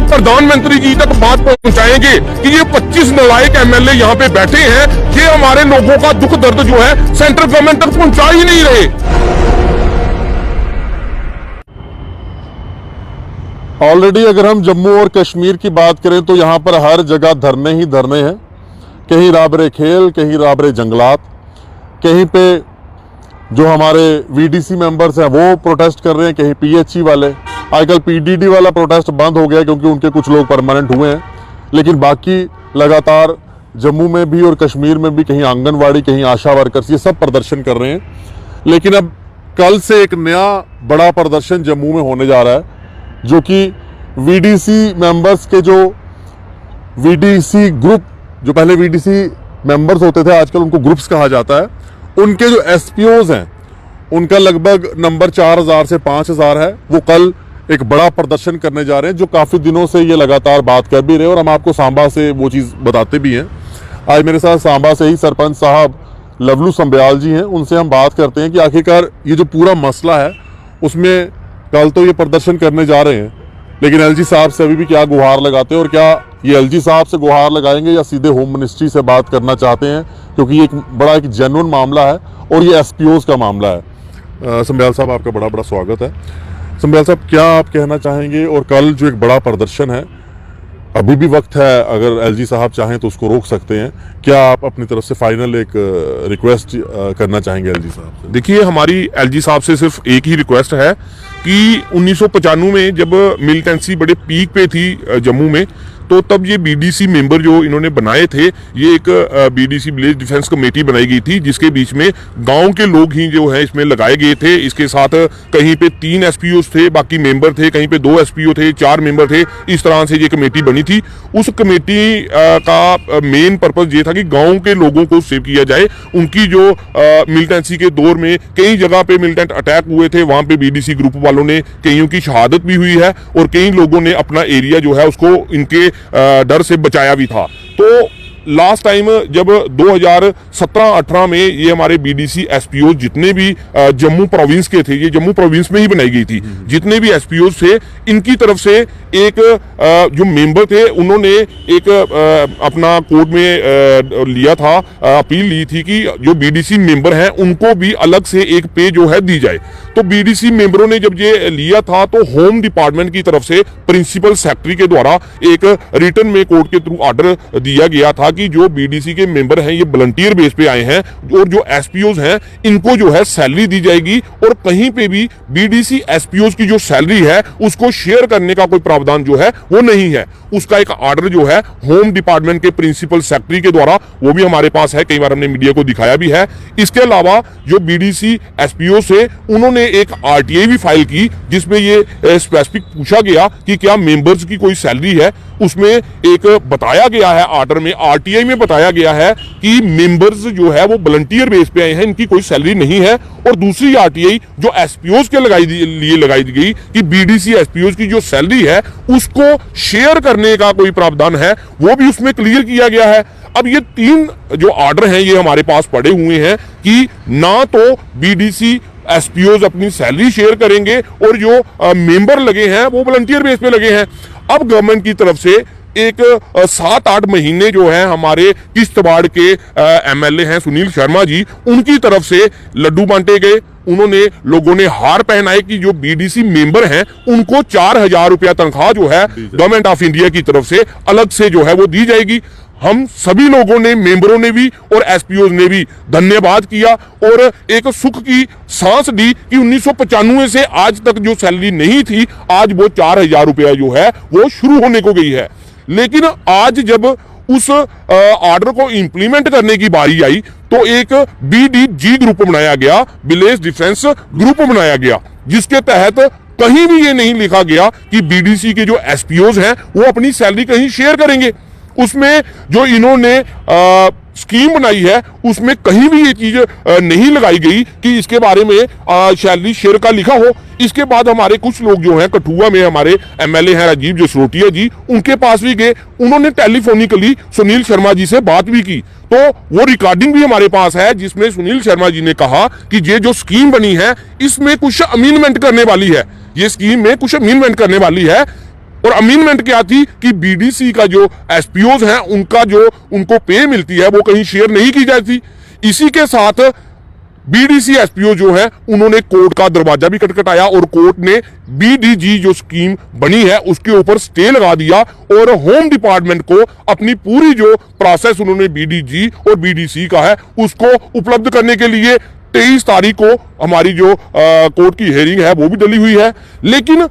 और प्रधानमंत्री जी तक बात पहुंचाएंगे कि ये 25 नालायक एमएलए यहाँ पे बैठे हैं, ये हमारे लोगों का दुख दर्द जो है सेंट्रल गवर्नमेंट तक पहुंचा ही नहीं रहे। ऑलरेडी अगर हम जम्मू और कश्मीर की बात करें तो यहाँ पर हर जगह धरने ही धरने हैं। कहीं राबरे खेल, कहीं राबरे जंगलात, कहीं पे जो हमारे वीडीसी मेंबर्स हैं वो प्रोटेस्ट कर रहे हैं, कहीं पीएचई वाले। आजकल पीडीडी वाला प्रोटेस्ट बंद हो गया क्योंकि उनके कुछ लोग परमानेंट हुए हैं, लेकिन बाकी लगातार जम्मू में भी और कश्मीर में भी कहीं आंगनवाड़ी, कहीं आशा वर्कर्स, ये सब प्रदर्शन कर रहे हैं। लेकिन अब कल से एक नया बड़ा प्रदर्शन जम्मू में होने जा रहा है, जो कि वीडीसी मेंबर्स के जो वीडीसी ग्रुप, जो पहले वीडीसी मेंबर्स होते थे आजकल उनको ग्रुप्स कहा जाता है, उनके जो एसपीओज हैं उनका लगभग नंबर 4000 से 5000 है। वो कल एक बड़ा प्रदर्शन करने जा रहे हैं, जो काफ़ी दिनों से ये लगातार बात कर भी रहे हैं और हम आपको सांबा से वो चीज़ बताते भी हैं। आज मेरे साथ सांबा से ही सरपंच साहब लवलू संब्याल जी हैं, उनसे हम बात करते हैं कि आखिरकार ये जो पूरा मसला है उसमें कल तो ये प्रदर्शन करने जा रहे हैं, लेकिन एलजी साहब से अभी भी क्या गुहार लगाते हैं और क्या ये एलजी साहब से गुहार लगाएंगे या सीधे होम मिनिस्ट्री से बात करना चाहते हैं, क्योंकि ये एक जेन्युइन मामला है और ये एसपीओज का मामला है। संब्याल साहब, आपका बड़ा बड़ा स्वागत है। संब्याल साहब, क्या आप कहना चाहेंगे? और कल जो एक बड़ा प्रदर्शन है, अभी भी वक्त है, अगर एलजी साहब चाहें तो उसको रोक सकते हैं, क्या आप अपनी तरफ से फाइनल एक रिक्वेस्ट करना चाहेंगे एलजी साहब से? देखिए, हमारी एलजी साहब से सिर्फ एक ही रिक्वेस्ट है कि 1995 में जब मिलिटेंसी बड़े पीक पे थी जम्मू में, तो तब ये बीडीसी मेंबर जो इन्होंने बनाए थे, ये एक बीडीसी विलेज डिफेंस कमेटी बनाई गई थी, जिसके बीच में गांव के लोग ही जो है इसमें लगाए गए थे। इसके साथ कहीं पे 3 एसपीओ थे, बाकी मेंबर थे, कहीं पे 2 एसपीओ थे, 4 मेंबर थे। इस तरह से ये कमेटी बनी थी। उस कमेटी का मेन पर्पज ये था कि गाँव के लोगों को सेव किया जाए। उनकी जो मिलिटेंसी के दौर में कई जगह पे मिलिटेंट अटैक हुए थे, वहां पे बीडीसी ग्रुप वालों ने कईयों की शहादत भी हुई है और कई लोगों ने अपना एरिया जो है उसको इनके डर से बचाया भी था। तो लास्ट टाइम जब 2017-18 में ये हमारे बीडीसी एसपीओ जितने भी जम्मू प्रोविंस के थे, ये जम्मू प्रोविंस में ही बनाई गई थी, जितने भी एसपीओ थे, इनकी तरफ से एक जो मेंबर थे उन्होंने एक अपना कोर्ट में लिया था, अपील ली थी कि जो बीडीसी मेंबर हैं उनको भी अलग से एक पे जो है दी जाए। तो बीडीसी मेंबरों ने जब ये लिया था तो होम डिपार्टमेंट की तरफ से प्रिंसिपल सेक्रेटरी के द्वारा एक रिटर्न में कोर्ट के थ्रू ऑर्डर दिया गया था कि जो बीडीसी के मेंबर हैं ये वॉलंटियर बेस पे आए हैं और जो एसपीओज हैं इनको जो है सैलरी दी जाएगी और कहीं पे भी बीडीसी एसपीओज की जो सैलरी है उसको शेयर करने का कोई प्रावधान जो है वो नहीं है। उसका एक ऑर्डर जो है होम डिपार्टमेंट के प्रिंसिपल सेक्रेटरी के द्वारा, वो भी हमारे पास है, कई बार हमने मीडिया को दिखाया भी है। इसके अलावा जो बीडीसी एसपीओ से उन्होंने एक आरटीआई भी फाइल की, जिसमें ये स्पेसिफिक पूछा गया कि क्या मेंबर्स की कोई सैलरी है। उसमें एक बताया गया है, ऑर्डर में, आरटीआई में बताया गया है कि मेंबर्स जो है वो वॉलंटियर बेस पे आए हैं, इनकी कोई सैलरी नहीं है। और दूसरी आरटीआई जो एसपीओज के लिए लगाई गई कि बीडीसी एसपीओज की जो सैलरी है उसको शेयर करने का कोई प्रावधान है, वो भी उसमें क्लियर किया गया है। अब ये 3 जो ऑर्डर हैं ये हमारे पास पड़े हुए हैं कि ना तो बीडीसी एसपीओज अपनी सैलरी शेयर करेंगे और जो मेंबर लगे हैं वो वॉलंटियर बेस पे लगे हैं। अब गवर्नमेंट की तरफ से एक 7-8 महीने जो है हमारे किश्तवाड़ के एमएलए हैं सुनील शर्मा जी, उनकी तरफ से लड्डू बांटे गए। उन्होंने लोगों ने हार पहनाए कि जो बीडीसी मेंबर हैं उनको 4000 रुपया तनख्वाह जो है गवर्नमेंट ऑफ इंडिया की तरफ से अलग से जो है वो दी जाएगी। हम सभी लोगों ने, मेंबरों ने भी और एसपीओज ने भी धन्यवाद किया और एक सुख की सांस ली कि 1995 से आज तक जो सैलरी नहीं थी, आज वो 4000 रुपया जो है वो शुरू होने को गई है। लेकिन आज जब उस ऑर्डर को इंप्लीमेंट करने की बारी आई तो एक बीडीजी ग्रुप बनाया गया, विलेज डिफेंस ग्रुप बनाया गया, जिसके तहत कहीं भी ये नहीं लिखा गया कि बीडीसी के जो एसपीओज हैं वो अपनी सैलरी कहीं शेयर करेंगे। उसमें जो इन्होंने स्कीम बनाई है उसमें कहीं भी ये चीज नहीं लगाई गई कि इसके बारे में सैलरी शेयर का लिखा हो। इसके बाद हमारे कुछ लोग जो हैं कठुआ में हमारे एमएलए हैं राजीव जसरोटिया जी, उनके पास भी गए, उन्होंने टेलीफोनिकली सुनील शर्मा जी से बात भी की। तो वो रिकॉर्डिंग भी हमारे पास है जिसमें सुनील शर्मा जी ने कहा कि ये जो स्कीम बनी है इसमें कुछ अमेंडमेंट करने वाली है, ये स्कीम में कुछ अमेंडमेंट करने वाली है। और अमीनमेंट क्या थी कि बीडीसी का जो एसपीओज हैं उनका जो उनको पे मिलती है वो कहीं शेयर नहीं की जाती। इसी के साथ बीडीसी एसपीओ जो है उन्होंने कोर्ट का दरवाजा भी खटखटाया और कोर्ट ने बीडीजी जो स्कीम बनी है उसके ऊपर स्टे लगा दिया और होम डिपार्टमेंट को अपनी पूरी जो प्रोसेस उन्होंने बीडीजी और बीडीसी का है उसको उपलब्ध करने के लिए 23 तारीख को हमारी जो कोर्ट की हेयरिंग है वो भी डली हुई है। लेकिन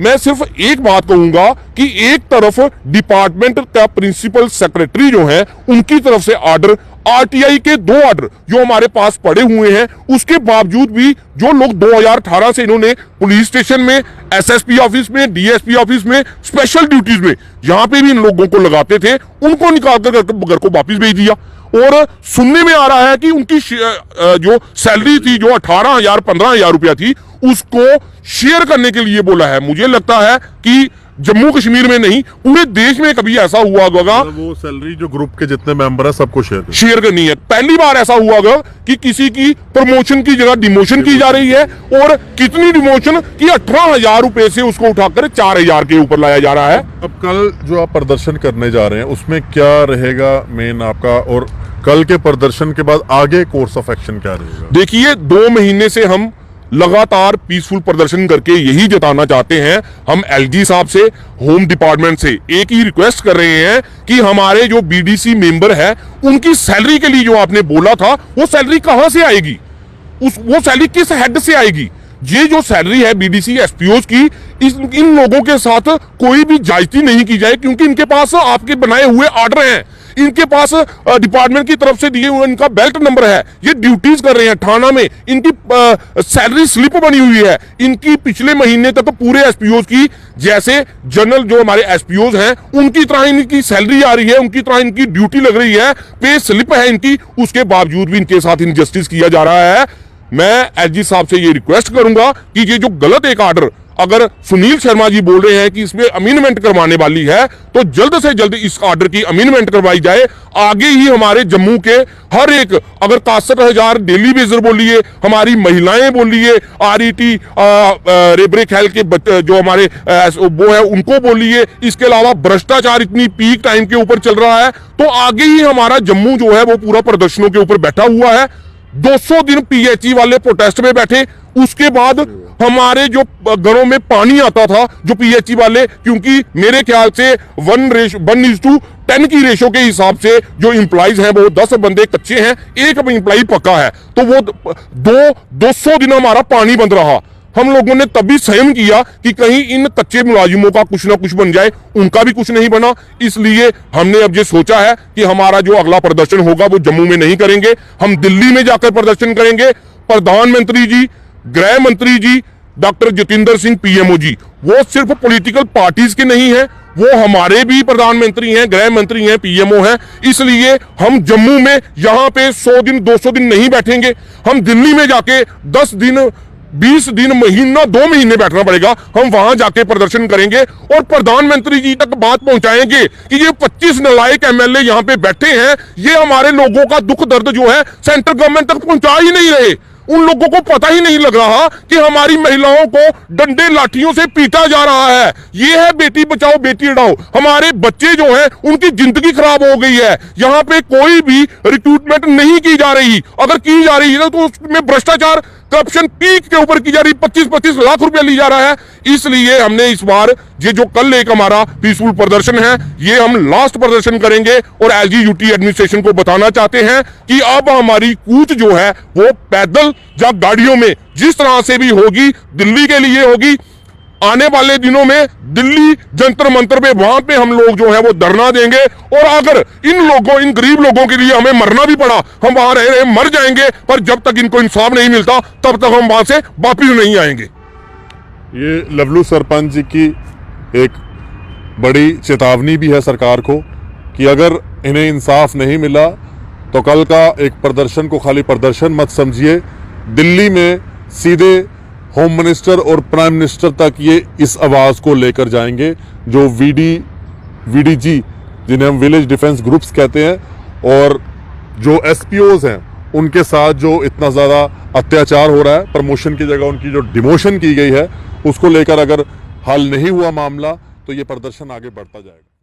मैं सिर्फ एक बात कहूंगा कि एक तरफ डिपार्टमेंट का प्रिंसिपल सेक्रेटरी जो है उनकी तरफ से ऑर्डर, आरटीआई के 2 ऑर्डर जो हमारे पास पड़े हुए हैं, उसके बावजूद भी जो लोग 2018 से इन्होंने पुलिस स्टेशन में, एसएसपी ऑफिस में, डीएसपी ऑफिस में, स्पेशल ड्यूटीज में जहां पे भी इन लोगों को लगाते थे उनको निकाल कर घर को वापिस भेज दिया। और सुनने में आ रहा है कि उनकी जो सैलरी थी जो 18,000 15,000 रुपया थी उसको शेयर करने के लिए बोला है। मुझे लगता है कि जम्मू कश्मीर में नहीं पूरे देश में कभी ऐसा हुआ होगा वो सैलरी जो ग्रुप के जितने मेंबर है सबको शेयर करनी है। पहली बार ऐसा हुआ होगा कि किसी की प्रमोशन की जगह डिमोशन की जा रही है और कितनी डिमोशन कि 18,000 रुपए से उसको उठाकर 4,000 के ऊपर लाया जा रहा है। अब कल जो आप प्रदर्शन करने जा रहे हैं उसमें क्या रहेगा मेन आपका, और कल के प्रदर्शन के बाद आगे कोर्स ऑफ एक्शन क्या रहेगा? देखिए 2 महीने से हम लगातार पीसफुल प्रदर्शन करके यही जताना चाहते हैं, हम एलजी साहब से, होम डिपार्टमेंट से एक ही रिक्वेस्ट कर रहे हैं कि हमारे जो बीडीसी मेंबर है उनकी सैलरी के लिए जो आपने बोला था वो सैलरी कहां से आएगी, वो सैलरी किस हेड से आएगी? ये जो सैलरी है बीडीसी एसपीओज की, इन लोगों के साथ कोई भी जायती नहीं की जाए क्योंकि इनके पास आपके बनाए हुए ऑर्डर हैं, इनके पास डिपार्टमेंट की तरफ से दिए हुए इनका बेल्ट नंबर है, ये ड्यूटीज कर रहे हैं थाना में, इनकी सैलरी स्लिप बनी हुई है, इनकी पिछले महीने तक पूरे एसपीओज की जैसे जनरल जो हमारे एसपीओज हैं उनकी तरह इनकी सैलरी आ रही है, उनकी तरह इनकी ड्यूटी लग रही है, पे स्लिप है इनकी, उसके बावजूद भी इनके साथ इनजस्टिस किया जा रहा है। मैं एसजी साहब से ये रिक्वेस्ट करूंगा कि ये जो गलत एक ऑर्डर अगर सुनील शर्मा जी बोल रहे हैं कि इसमें अमीनमेंट करवाने वाली है तो जल्द से जल्द इस ऑर्डर की अमीनमेंट करवाई जाए। आगे ही हमारे जम्मू के हर एक, अगर 61,000 डेली बेजर बोलिए, हमारी महिलाएं बोलिए, आरईटी रेबरे खेल के जो हमारे वो है उनको बोलिए, इसके अलावा भ्रष्टाचार इतनी पीक टाइम के ऊपर चल रहा है, तो आगे ही हमारा जम्मू जो है वो पूरा प्रदर्शनों के ऊपर बैठा हुआ है। 200 दिन पीएचई वाले प्रोटेस्ट में बैठे, उसके बाद हमारे जो घरों में पानी आता था जो पीएचई वाले, क्योंकि मेरे ख्याल से 1:10 की रेशो के हिसाब से जो इंप्लॉइज हैं वो 10 बंदे कच्चे हैं, एक इंप्लॉई पक्का है, तो वो 200 दिन हमारा पानी बंद रहा। हम लोगों ने तभी सहम किया कि कहीं इन कच्चे मुलाजिमों का कुछ ना कुछ बन जाए, उनका भी कुछ नहीं बना। इसलिए हमने अब ये सोचा है कि हमारा जो अगला प्रदर्शन होगा वो जम्मू में नहीं करेंगे, हम दिल्ली में जाकर प्रदर्शन करेंगे। प्रधानमंत्री जी, गृह मंत्री जी, डॉक्टर जितेंद्र सिंह पीएमओ जी, वो सिर्फ पॉलिटिकल पार्टीज के नहीं है, वो हमारे भी प्रधानमंत्री हैं, गृह मंत्री हैं, पीएमओ हैं। इसलिए हम जम्मू में यहां पे 100 दिन 200 दिन नहीं बैठेंगे, हम दिल्ली में जाके 10 दिन 20 दिन, महीना 2 महीने बैठना पड़ेगा, हम वहां जाके प्रदर्शन करेंगे और प्रधानमंत्री जी तक बात पहुंचाएंगे कि ये 25 नालायक एमएलए यहां पे बैठे हैं, ये हमारे लोगों का दुख दर्द जो है सेंट्रल गवर्नमेंट तक पहुंचा ही नहीं रहे। उन लोगों को पता ही नहीं लग रहा कि हमारी महिलाओं को डंडे लाठियों से पीटा जा रहा है। ये है बेटी बचाओ बेटी पढ़ाओ। हमारे बच्चे जो हैं उनकी जिंदगी खराब हो गई है, यहाँ पे कोई भी रिक्रूटमेंट नहीं की जा रही, अगर की जा रही है तो उसमें भ्रष्टाचार, करप्शन पीक के ऊपर की जा रही, 25-25 लाख रुपया ली जा रहा है। इसलिए हमने इस बार ये जो कल एक हमारा पीसफुल प्रदर्शन है, ये हम लास्ट प्रदर्शन करेंगे और एलजीयूटी एडमिनिस्ट्रेशन को बताना चाहते हैं कि अब हमारी कूच जो है वो पैदल या गाड़ियों में जिस तरह से भी होगी, दिल्ली के लिए होगी। आने वाले दिनों में दिल्ली जंतर मंतर पे वहां पे हम लोग जो है वो धरना देंगे और अगर इन गरीब लोगों के लिए हमें मरना भी पड़ा, हम वहां रह रहे मर जाएंगे, पर जब तक इनको इंसाफ नहीं मिलता तब तक हम वहां से वापिस नहीं आएंगे। ये लवलू सरपंच जी की एक बड़ी चेतावनी भी है सरकार को कि अगर इन्हें इंसाफ नहीं मिला तो कल का एक प्रदर्शन को खाली प्रदर्शन मत समझिए, दिल्ली में सीधे होम मिनिस्टर और प्राइम मिनिस्टर तक ये इस आवाज़ को लेकर जाएंगे। जो वीडीजी जिन्हें हम विलेज डिफेंस ग्रुप्स कहते हैं, और जो एसपीओज हैं उनके साथ जो इतना ज़्यादा अत्याचार हो रहा है, प्रमोशन की जगह उनकी जो डिमोशन की गई है, उसको लेकर अगर हल नहीं हुआ मामला तो ये प्रदर्शन आगे बढ़ता जाएगा।